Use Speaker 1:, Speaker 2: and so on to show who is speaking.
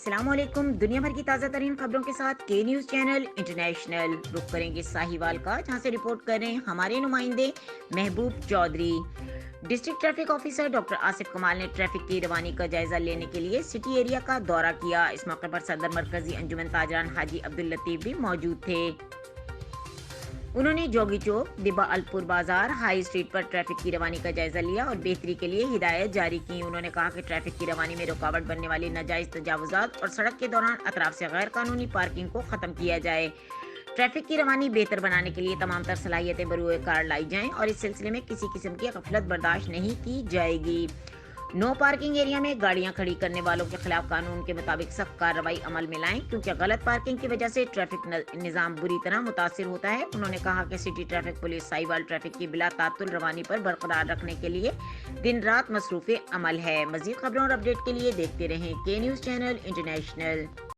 Speaker 1: अस्सलाम वालेकुम। दुनिया भर की ताज़ा तरीन खबरों के साथ के न्यूज़ चैनल इंटरनेशनल रुख करेंगे साहिवाल का, जहां से रिपोर्ट कर रहे हैं हमारे नुमाइंदे Mehboob Chaudhry. District traffic officer doctor Asif Kamal ने ट्रैफिक की रवानी का जायजा लेने के लिए सिटी एरिया का दौरा किया। इस मौके पर सदर मरकजी अंजुमन ताजरान हाजी अब्दुल लतीफ भी मौजूद थे। उन्होंने जोगी चौक, दिबा अलपुर बाजार, हाई स्ट्रीट पर ट्रैफिक की रवानी का जायजा लिया और बेहतरी के लिए हिदायत जारी की। उन्होंने कहा कि ट्रैफिक की रवानी में रुकावट बनने वाली नाजायज तजावुजात और सड़क के दौरान अतराफ से गैर कानूनी पार्किंग को खत्म किया जाए। ट्रैफिक की रवानी बेहतर बनाने के लिए तमाम तर सलाहियतें बरूए कार लाई जाएं और इस सिलसिले में किसी किस्म की गफलत बर्दाश्त नहीं की जाएगी। नो पार्किंग एरिया में गाड़ियां खड़ी करने वालों के खिलाफ कानून के मुताबिक सख्त कार्रवाई अमल में लाएं, क्योंकि गलत पार्किंग की वजह से ट्रैफिक निज़ाम बुरी तरह मुतासिर होता है। उन्होंने कहा कि city traffic police Sahiwal traffic की बिला तातुल रवानी पर बरकरार रखने के लिए दिन रात मसरूफ़ अमल है। मज़ीद खबरों और अपडेट के लिए देखते रहें के न्यूज़ चैनल इंटरनेशनल।